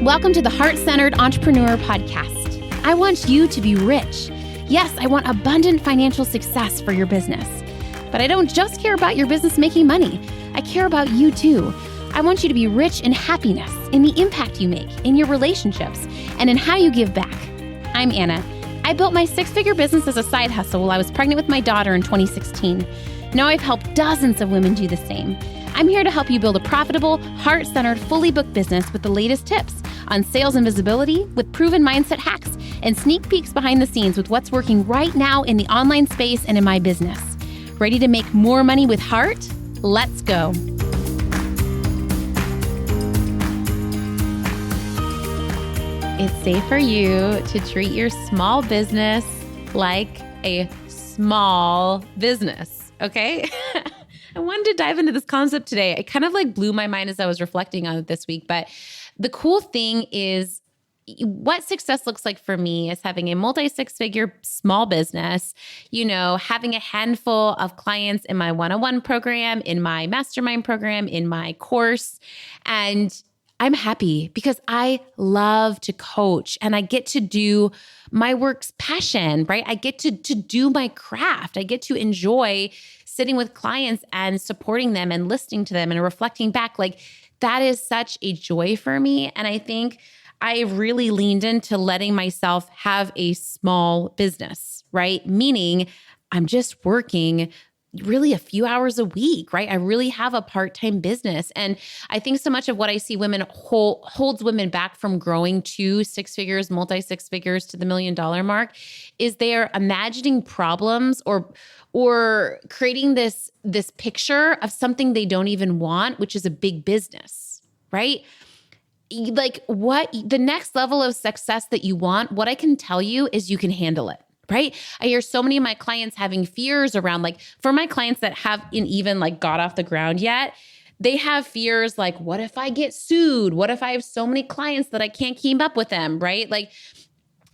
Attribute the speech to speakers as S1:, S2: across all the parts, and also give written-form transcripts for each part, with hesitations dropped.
S1: Welcome to the Heart-Centered Entrepreneur Podcast. I want you to be rich. Yes, I want abundant financial success for your business. But I don't just care about your business making money. I care about you too. I want you to be rich in happiness, in the impact you make, in your relationships, and in how you give back. I'm Anna. I built my six-figure business as a side hustle while I was pregnant with my daughter in 2016. Now I've helped dozens of women do the same. I'm here to help you build a profitable, heart-centered, fully booked business with the latest tips on sales and visibility, with proven mindset hacks, and sneak peeks behind the scenes with what's working right now in the online space and in my business. Ready to make more money with heart? Let's go. It's safe for you to treat your small business like a small business, okay? I wanted to dive into this concept today. It kind of blew my mind as I was reflecting on it this week. But the cool thing is what success looks like for me is having a multi-six-figure small business, having a handful of clients in my one-on-one program, in my mastermind program, in my course. And I'm happy because I love to coach and I get to do my work's passion, right? I get to do my craft. I get to enjoy sitting with clients and supporting them and listening to them and reflecting back. That is such a joy for me. And I think I really leaned into letting myself have a small business, right? Meaning I'm just working really a few hours a week, right? I really have a part-time business. And I think so much of what I see women holds women back from growing to six figures, multi-six figures to the $1 million mark is they're imagining problems or creating this picture of something they don't even want, which is a big business, right? What the next level of success that you want, what I can tell you is you can handle it. Right? I hear so many of my clients having fears around, for my clients that haven't even got off the ground yet, they have fears what if I get sued? What if I have so many clients that I can't keep up with them? Right?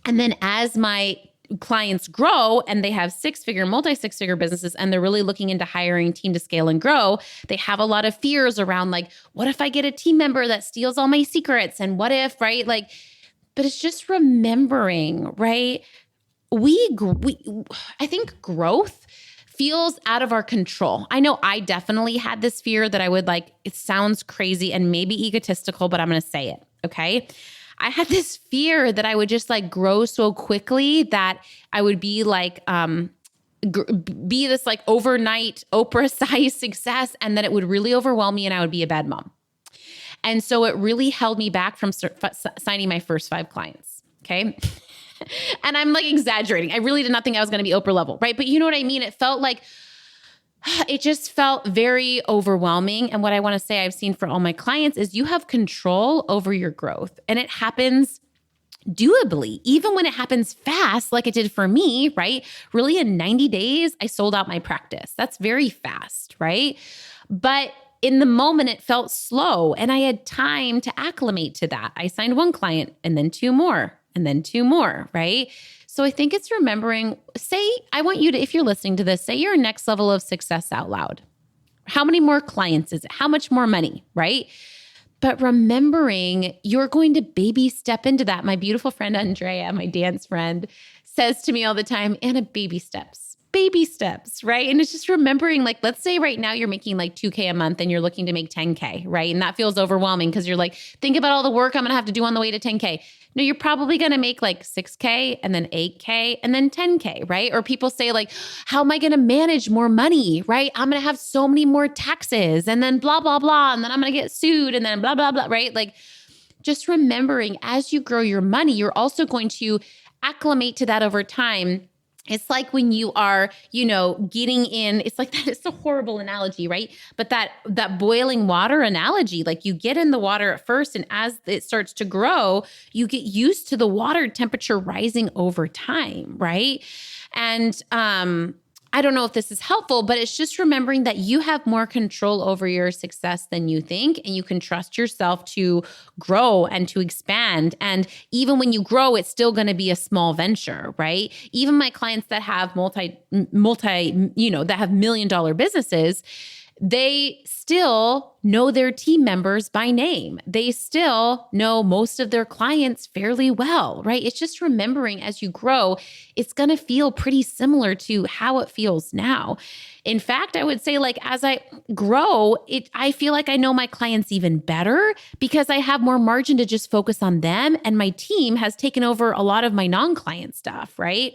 S1: And then as my clients grow and they have six-figure, multi-six-figure businesses and they're really looking into hiring a team to scale and grow, they have a lot of fears around what if I get a team member that steals all my secrets? And what if, right? But it's just remembering, right? I think growth feels out of our control. I know I definitely had this fear that I would it sounds crazy and maybe egotistical, but I'm going to say it. Okay. I had this fear that I would just grow so quickly that I would be be this overnight Oprah-sized success and that it would really overwhelm me and I would be a bad mom. And so it really held me back from signing my first 5 clients. Okay. And I'm exaggerating. I really did not think I was going to be Oprah level, right? But you know what I mean? It felt it just felt very overwhelming. And what I want to say I've seen for all my clients is you have control over your growth. And it happens doably, even when it happens fast, like it did for me, right? Really in 90 days, I sold out my practice. That's very fast, right? But in the moment, it felt slow and I had time to acclimate to that. I signed 1 client and then 2 more. And then 2 more, right? So I think it's remembering, I want you to, if you're listening to this, say your next level of success out loud. How many more clients is it? How much more money, right? But remembering you're going to baby step into that. My beautiful friend, Andrea, my dance friend, says to me all the time, Anna, baby steps, right? And it's just remembering, let's say right now you're making $2K a month and you're looking to make 10K, right? And that feels overwhelming because you're think about all the work I'm going to have to do on the way to 10K. No, you're probably going to make 6K and then 8K and then 10K, right? Or people say how am I going to manage more money, right? I'm going to have so many more taxes and then blah, blah, blah. And then I'm going to get sued and then blah, blah, blah, right? Just remembering as you grow your money, you're also going to acclimate to that over time. It's when you are, getting in, it's that, it's a horrible analogy, right? But that boiling water analogy, you get in the water at first and as it starts to grow, you get used to the water temperature rising over time, right? And I don't know if this is helpful, but it's just remembering that you have more control over your success than you think, and you can trust yourself to grow and to expand. And even when you grow, it's still going to be a small venture, right? Even my clients that have that have $1 million businesses, They still know their team members by name. They still know most of their clients fairly well, right? It's just remembering as you grow, it's going to feel pretty similar to how it feels now. In fact, I would say like as I grow, I feel like I know my clients even better because I have more margin to just focus on them, and my team has taken over a lot of my non-client stuff, right?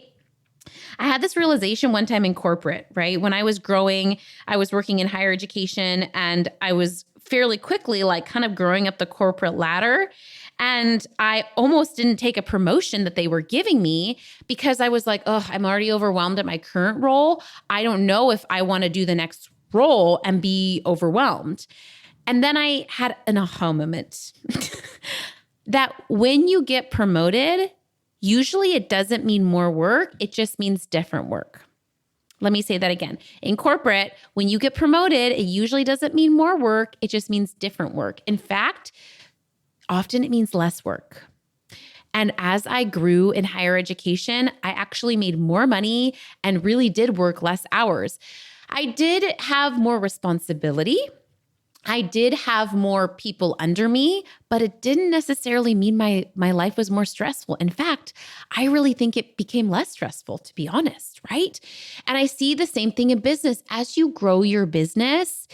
S1: I had this realization one time in corporate, right? When I was growing, I was working in higher education, and I was fairly quickly like kind of growing up the corporate ladder. And I almost didn't take a promotion that they were giving me because I was like, oh, I'm already overwhelmed at my current role. I don't know if I want to do the next role and be overwhelmed. And then I had an aha moment that when you get promoted, usually it doesn't mean more work. It just means different work. Let me say that again. In corporate, when you get promoted, it usually doesn't mean more work. It just means different work. In fact, often it means less work. And as I grew in higher education, I actually made more money and really did work less hours. I did have more responsibility. I did have more people under me, but it didn't necessarily mean my life was more stressful. In fact, I really think it became less stressful, to be honest, right? And I see the same thing in business. As you grow your business,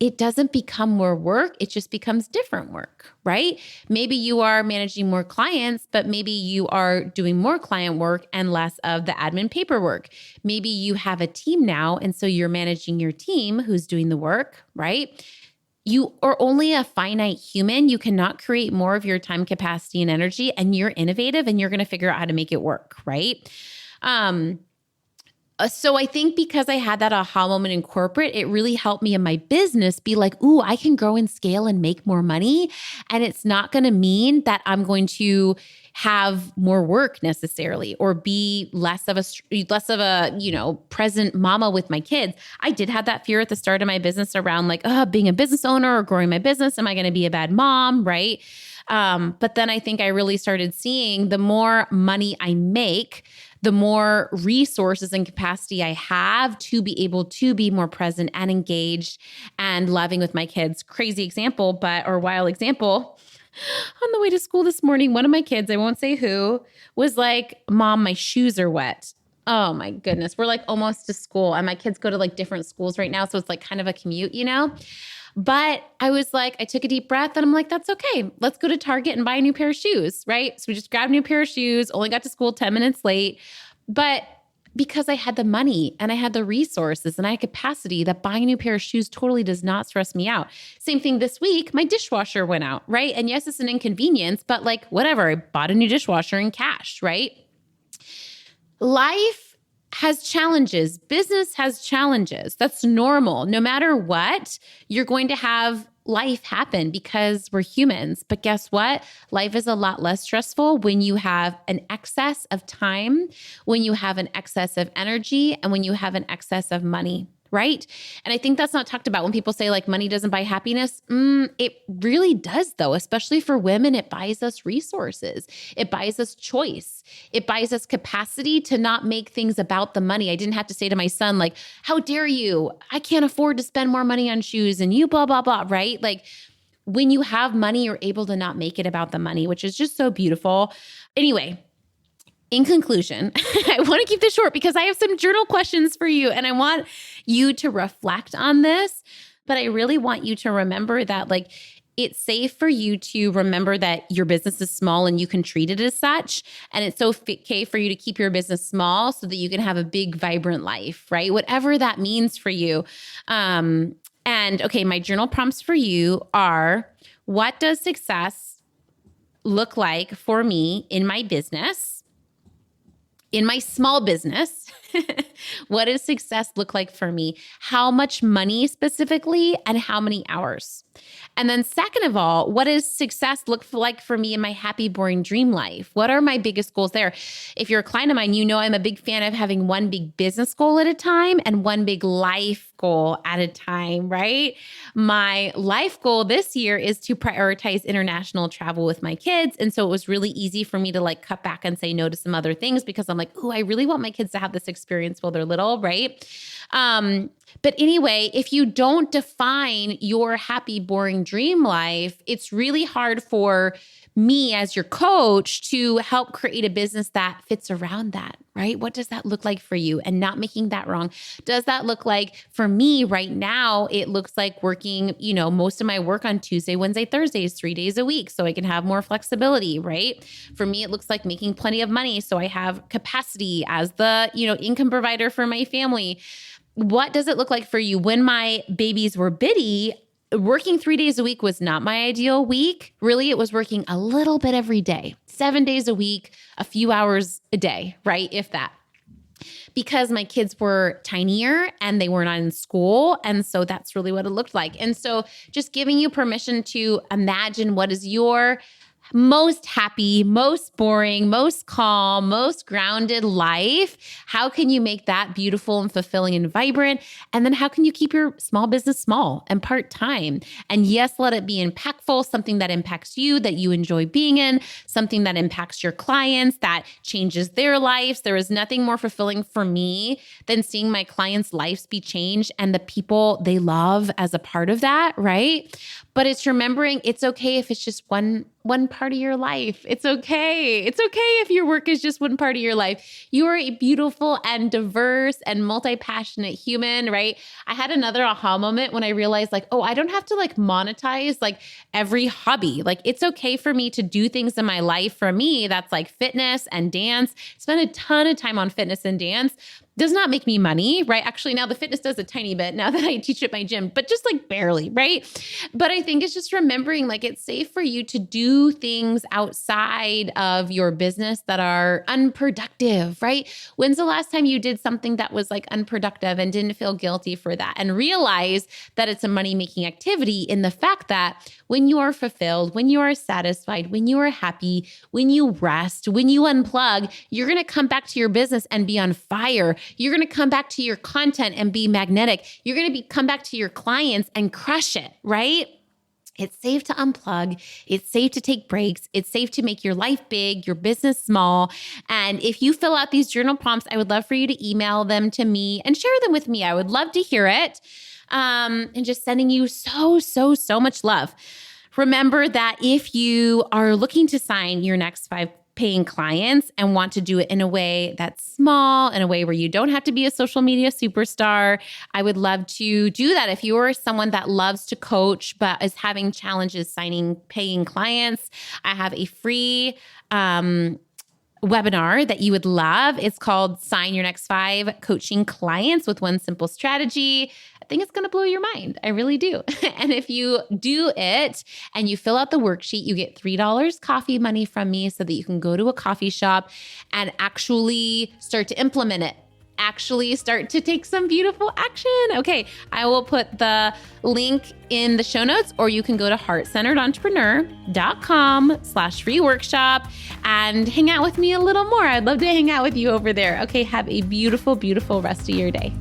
S1: it doesn't become more work. It just becomes different work, right? Maybe you are managing more clients, but maybe you are doing more client work and less of the admin paperwork. Maybe you have a team now, and so you're managing your team who's doing the work, right? You are only a finite human. You cannot create more of your time, capacity, and energy, and you're innovative and you're going to figure out how to make it work, right? So I think because I had that aha moment in corporate, it really helped me in my business be like, ooh, I can grow and scale and make more money. And it's not going to mean that I'm going to have more work necessarily or be less of a present mama with my kids. I did have that fear at the start of my business around like, being a business owner or growing my business. Am I going to be a bad mom? Right. But then I think I really started seeing the more money I make, the more resources and capacity I have to be able to be more present and engaged and loving with my kids. Crazy example, wild example. On the way to school this morning, one of my kids, I won't say who, was like, Mom, my shoes are wet. Oh my goodness. We're like almost to school, and my kids go to like different schools right now. So it's like kind of a commute, But I was like, I took a deep breath and I'm like, that's okay. Let's go to Target and buy a new pair of shoes, right? So we just grabbed a new pair of shoes, only got to school 10 minutes late. But because I had the money and I had the resources and I had capacity, that buying a new pair of shoes totally does not stress me out. Same thing this week, my dishwasher went out, right? And yes, it's an inconvenience, but like whatever, I bought a new dishwasher in cash, right? Life has challenges. Business has challenges. That's normal. No matter what, you're going to have life happen because we're humans. But guess what? Life is a lot less stressful when you have an excess of time, when you have an excess of energy, and when you have an excess of money. Right? And I think that's not talked about when people say like money doesn't buy happiness. It really does though, especially for women. It buys us resources. It buys us choice. It buys us capacity to not make things about the money. I didn't have to say to my son, like, how dare you? I can't afford to spend more money on shoes and you blah, blah, blah, right? Like when you have money, you're able to not make it about the money, which is just so beautiful. Anyway, in conclusion, I want to keep this short because I have some journal questions for you and I want you to reflect on this, but I really want you to remember that like it's safe for you to remember that your business is small and you can treat it as such. And it's okay for you to keep your business small so that you can have a big, vibrant life, right? Whatever that means for you. And okay, my journal prompts for you are, what does success look like for me in my business? In my small business, what does success look like for me? How much money specifically and how many hours? And then second of all, what does success look like for me in my happy, boring dream life? What are my biggest goals there? If you're a client of mine, you know I'm a big fan of having one big business goal at a time and one big life goal at a time, right? My life goal this year is to prioritize international travel with my kids. And so it was really easy for me to like cut back and say no to some other things because I'm like, oh, I really want my kids to have this experience while they're little, right? But anyway, if you don't define your happy, boring dream life, it's really hard for me as your coach to help create a business that fits around that, right? What does that look like for you? And not making that wrong. Does that look like for me right now? It looks like working, most of my work on Tuesday, Wednesday, Thursdays, 3 days a week, so I can have more flexibility, right? For me, it looks like making plenty of money so I have capacity as the, income provider for my family. What does it look like for you? When my babies were bitty, working 3 days a week was not my ideal week. Really, it was working a little bit every day, 7 days a week, a few hours a day, right? If that. Because my kids were tinier and they were not in school. And so that's really what it looked like. And so just giving you permission to imagine what is your most happy, most boring, most calm, most grounded life. How can you make that beautiful and fulfilling and vibrant? And then how can you keep your small business small and part-time? And yes, let it be impactful, something that impacts you, that you enjoy being in, something that impacts your clients, that changes their lives. There is nothing more fulfilling for me than seeing my clients' lives be changed and the people they love as a part of that, right? But it's remembering it's okay if it's just one part of your life. It's okay. It's okay if your work is just one part of your life. You are a beautiful and diverse and multi-passionate human, right? I had another aha moment when I realized I don't have to monetize every hobby. It's okay for me to do things in my life. For me, that's fitness and dance. Spend a ton of time on fitness and dance. Does not make me money, right? Actually, now the fitness does a tiny bit now that I teach at my gym, but just barely, right? But I think it's just remembering it's safe for you to do things outside of your business that are unproductive, right? When's the last time you did something that was unproductive and didn't feel guilty for that? And realize that it's a money-making activity in the fact that when you are fulfilled, when you are satisfied, when you are happy, when you rest, when you unplug, you're going to come back to your business and be on fire. You're going to come back to your content and be magnetic. You're going to come back to your clients and crush it, right? It's safe to unplug. It's safe to take breaks. It's safe to make your life big, your business small. And if you fill out these journal prompts, I would love for you to email them to me and share them with me. I would love to hear it. And just sending you so much love. Remember that if you are looking to sign your next 5 paying clients and want to do it in a way that's small, in a way where you don't have to be a social media superstar, I would love to do that. If you are someone that loves to coach but is having challenges signing paying clients, I have a free webinar that you would love. It's called Sign Your Next 5 Coaching Clients with One Simple Strategy. I think it's going to blow your mind. I really do. And if you do it and you fill out the worksheet, you get $3 coffee money from me so that you can go to a coffee shop and actually start to implement it. Actually start to take some beautiful action. Okay, I will put the link in the show notes, or you can go to heartcenteredentrepreneur.com/free workshop and hang out with me a little more. I'd love to hang out with you over there. Okay, have a beautiful, beautiful rest of your day.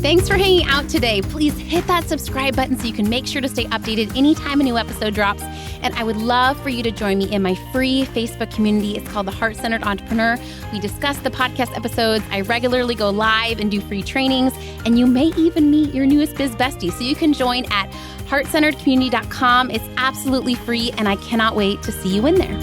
S1: Thanks for hanging out today. Please hit that subscribe button so you can make sure to stay updated anytime a new episode drops. And I would love for you to join me in my free Facebook community. It's called The Heart Centered Entrepreneur. We discuss the podcast episodes. I regularly go live and do free trainings. And you may even meet your newest biz bestie. So you can join at heartcenteredcommunity.com. It's absolutely free, and I cannot wait to see you in there.